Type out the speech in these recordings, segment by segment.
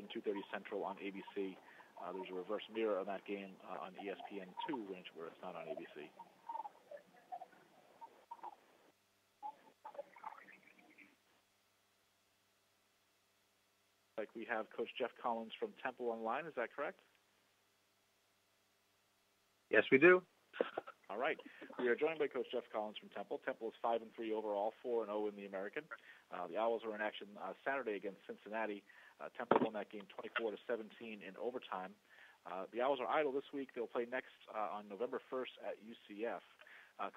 2:30 Central on ABC. There's a reverse mirror of that game on ESPN2, where it's not on ABC. Like we have Coach Geoff Collins from Temple online. Is that correct? Yes, we do. All right. We are joined by Coach Geoff Collins from Temple. Temple is 5-3 overall, 4-0 in the American. The Owls were in action Saturday against Cincinnati. Temple won that game 24-17 in overtime. The Owls are idle this week. They'll play next on November 1st at UCF.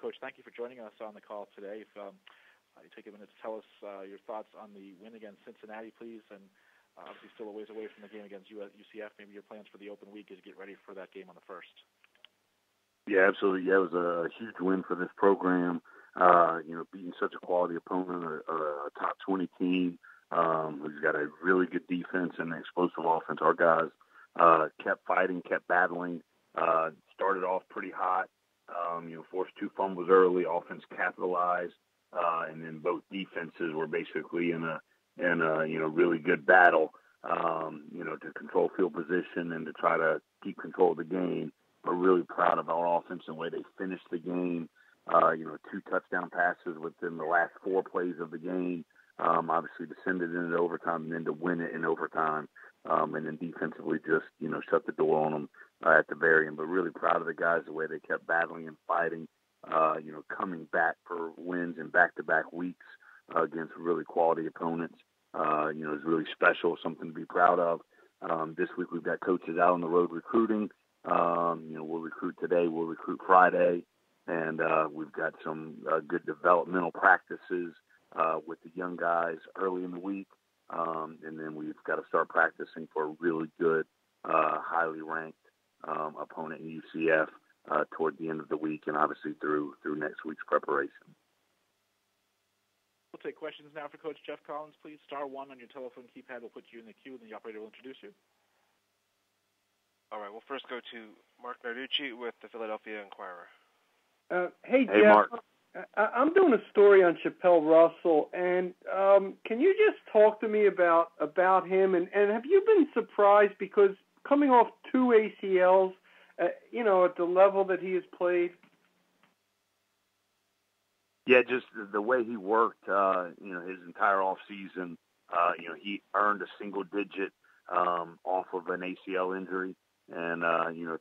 Coach, thank you for joining us on the call today. If you take a minute to tell us your thoughts on the win against Cincinnati, please, and obviously still a ways away from the game against UCF. Maybe your plans for the open week is to get ready for that game on the 1st. Yeah, absolutely. Yeah, it was a huge win for this program. Beating such a quality opponent, a top 20 team who's got a really good defense and an explosive offense. Our guys kept fighting, kept battling, started off pretty hot, forced 2 fumbles early, offense capitalized, and then both defenses were basically in a really good battle, to control field position and to try to keep control of the game. We're really proud of our offense and the way they finished the game. 2 touchdown passes within the last 4 plays of the game. Obviously to send it into overtime and then to win it in overtime. And then defensively just, shut the door on them at the very end. But really proud of the guys, the way they kept battling and fighting, coming back for wins in back-to-back weeks against really quality opponents. It's really special, something to be proud of. This week we've got coaches out on the road recruiting. We'll recruit today, we'll recruit Friday, and we've got some good developmental practices with the young guys early in the week, and then we've got to start practicing for a really good, highly ranked opponent in UCF toward the end of the week and obviously through next week's preparation. We'll take questions now for Coach Geoff Collins. Please, *1 on your telephone keypad will put you in the queue, and the operator will introduce you. All right, we'll first go to Mark Narducci with the Philadelphia Inquirer. Hey, Hey, Geoff. Mark. I'm doing a story on Chappelle Russell, and can you just talk to me about him? And have you been surprised because coming off 2 ACLs, at the level that he has played? Yeah, just the way he worked, his entire off season, he earned a single digit off of an ACL injury. And,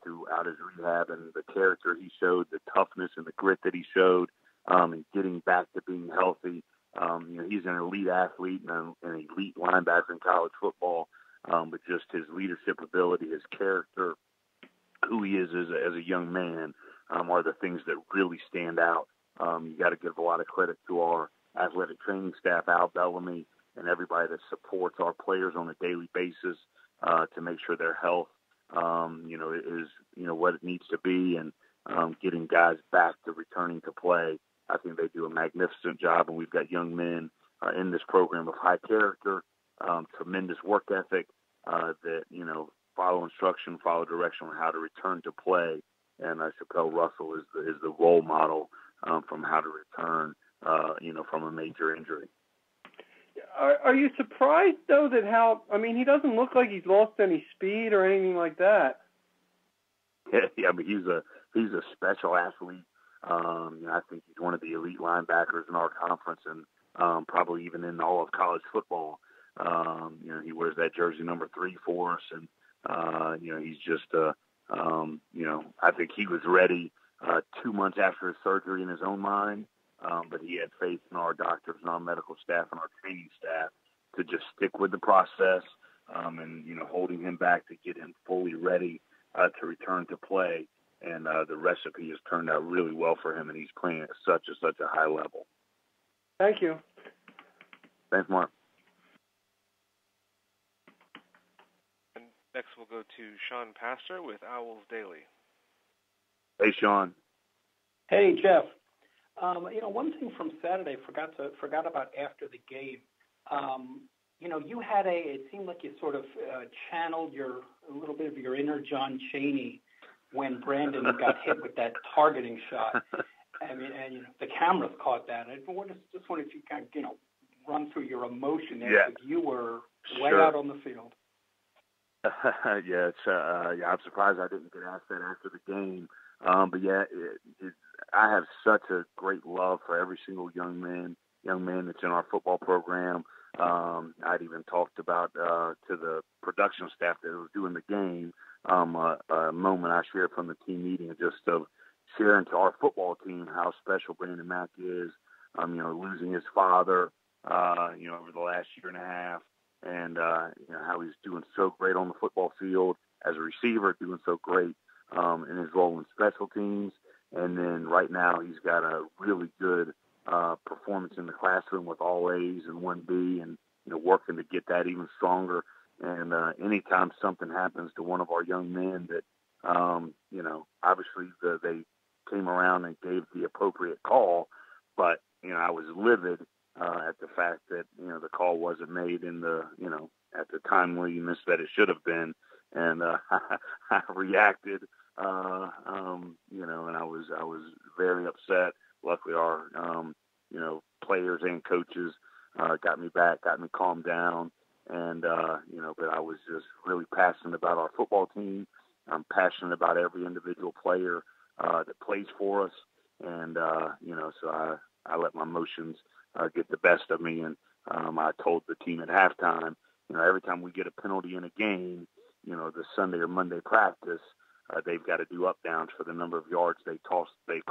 throughout his rehab and the character he showed, the toughness and the grit that he showed, and getting back to being healthy. He's an elite athlete and an elite linebacker in college football, but just his leadership ability, his character, who he is as a young man, are the things that really stand out. You got to give a lot of credit to our athletic training staff, Al Bellamy, and everybody that supports our players on a daily basis to make sure their health is what it needs to be, and getting guys back to returning to play. I think they do a magnificent job, and we've got young men in this program of high character, tremendous work ethic, that follow instruction, follow direction on how to return to play. And Chappelle Russell is the role model from how to return, from a major injury. Are you surprised, though, he doesn't look like he's lost any speed or anything like that? Yeah, but he's a special athlete. I think he's one of the elite linebackers in our conference and probably even in all of college football. He wears that jersey number 3 for us, and he's just I think he was ready 2 months after his surgery in his own mind. But he had faith in our doctors and our medical staff and our training staff to just stick with the process, and holding him back to get him fully ready to return to play. And the recipe has turned out really well for him, and he's playing at such a high level. Thank you. Thanks, Mark. And next we'll go to Sean Pastor with Owls Daily. Hey, Sean. Hey, Geoff. One thing from Saturday forgot about after the game. You had it seemed like you sort of channeled a little bit of your inner John Chaney when Brandon got hit with that targeting shot. And the cameras caught that. I just wonder if you can run through your emotion there. Yeah. Because you were way Sure. out on the field. Yeah, I'm surprised I didn't get asked that after the game. But yeah, I have such a great love for every single young man that's in our football program. I'd even talked about to the production staff that was doing the game a moment I shared from the team meeting, just of sharing to our football team how special Brandon Mack is. Losing his father, over the last year and a half, and how he's doing so great on the football field as a receiver, doing so great in his role in special teams, and then right now he's got a really good performance in the classroom with all A's and 1B, and working to get that even stronger. And anytime something happens to one of our young men that obviously they came around and gave the appropriate call, but I was livid at the fact that the call wasn't made in the at the timeliness that it should have been, and I reacted, and I was very upset. Luckily, our players and coaches got me back, got me calmed down, and but I was just really passionate about our football team. I'm passionate about every individual player that plays for us, and so I let my emotions get the best of me, and I told the team at halftime, every time we get a penalty in a game, the Sunday or Monday practice, they've got to do up downs for the number of yards they cost the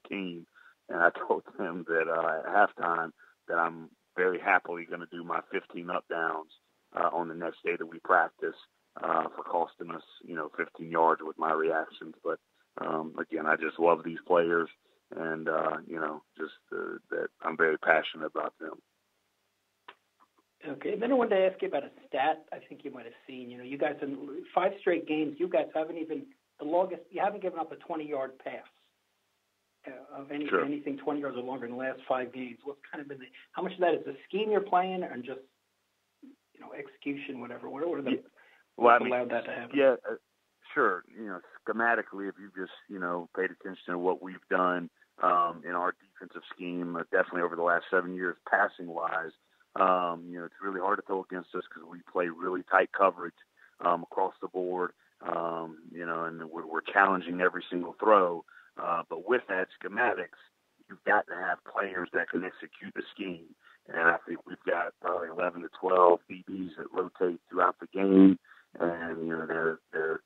team, and I told them that at halftime that I'm very happily going to do my 15 up downs on the next day that we practice for costing us 15 yards with my reactions. But again, I just love these players, and that I'm very passionate about them. Okay, then I wanted to ask you about a stat I think you might have seen. You guys in 5 straight games, you guys haven't even you haven't given up a 20-yard pass of anything 20 yards or longer in the last 5 games. What's kind of been how much of that is the scheme you're playing, and just execution, whatever? What are the allowed that to happen? Yeah, sure. Schematically, if you just paid attention to what we've done in our defensive scheme, definitely over the last 7 years, passing wise, it's really hard to throw against us because we play really tight coverage across the board, and we're challenging every single throw. But with that schematics, you've got to have players that can execute the scheme. And I think we've got probably 11 to 12 DBs that rotate throughout the game, and they're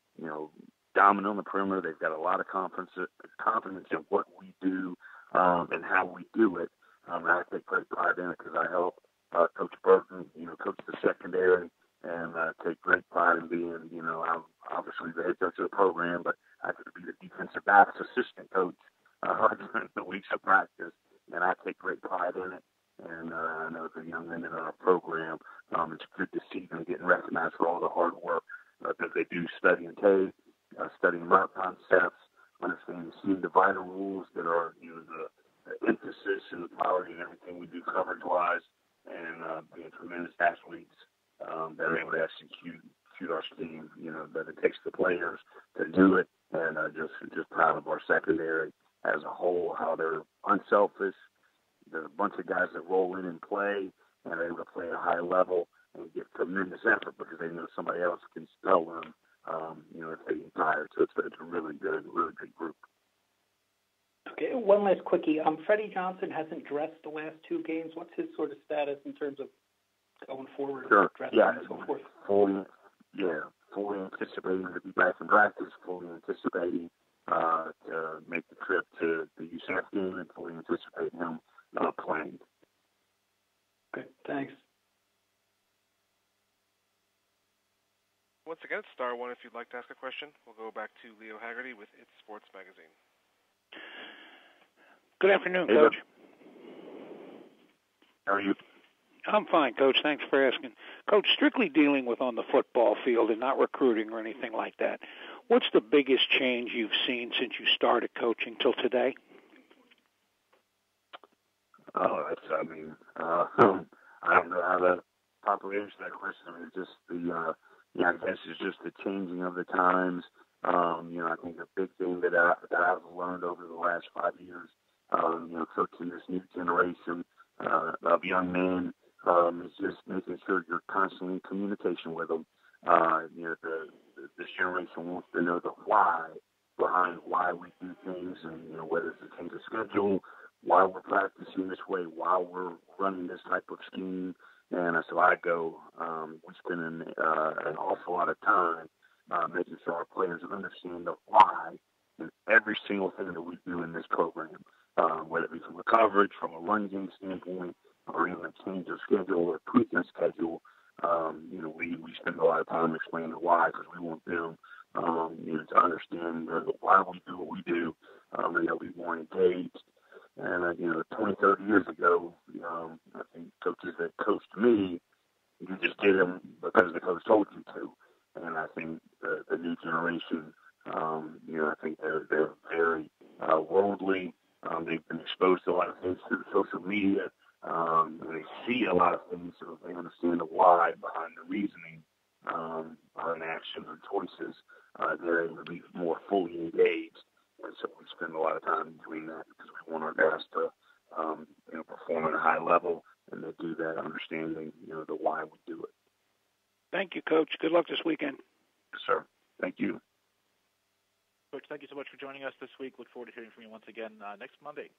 dominant on the perimeter. They've got a lot of confidence in what we do and how we do it. I take great pride in it because I help Coach Burton, coach the secondary, and take great pride in being, I'm obviously the head coach of the program, but I get to be the defensive backs assistant coach during the weeks of practice, and I take great pride in it. And I know the young men in our program, it's good to see them getting recognized for all the hard work that they do studying tape, studying route concepts, understanding seeing the vital rules that are the emphasis and the priority in everything we do coverage-wise, and being tremendous athletes that are able to execute our scheme, that it takes the players to do it, and just proud of our secondary as a whole, how they're unselfish. There's a bunch of guys that roll in and play, and are able to play at a high level and get tremendous effort because they know somebody else can spell them, if they get tired. So it's a really good group. Okay, one last quickie. Freddie Johnson hasn't dressed the last 2 games. What's his sort of status in terms of going forward? Sure. Yeah. And so forth? Fully anticipating to be back in practice, fully anticipating to make the trip to the USAC game, and fully anticipate him playing. Okay, thanks. Once again, star 1 if you'd like to ask a question. We'll go back to Leo Haggerty with It's Sports Magazine. Good afternoon, Hey, Coach. How are you? I'm fine, Coach. Thanks for asking. Coach, strictly dealing with on the football field and not recruiting or anything like that, what's the biggest change you've seen since you started coaching till today? I don't know how to properly answer that question. It's just I guess it's just the changing of the times. I think a big thing that I've learned over the last 5 years, coaching this new generation of young men, is just making sure you're constantly in communication with them. This generation wants to know the why behind why we do things, and whether it's a change of schedule, why we're practicing this way, why we're running this type of scheme. And so I go, we spend an awful lot of time making sure our players understand the why in every single thing that we do in this program, whether it be from a coverage, from a run game standpoint, or even a change of schedule or tweak a schedule. We spend a lot of time explaining why, because we want them to understand why we do what we do, and they'll be more engaged. And 20, 30 years ago, I think coaches that coached me, you just did them because the coach told you to. And I think the new generation, I think they're very worldly. They've been exposed to a lot of things through social media. And they see a lot of things, so they understand the why behind the reasoning behind actions or choices. They're able to be more fully engaged. And so we spend a lot of time doing that because we want our guys to perform at a high level, and they do that understanding the why we do it. Thank you, Coach. Good luck this weekend. Yes, sir. Thank you. Coach, thank you so much for joining us this week. Look forward to hearing from you once again next Monday.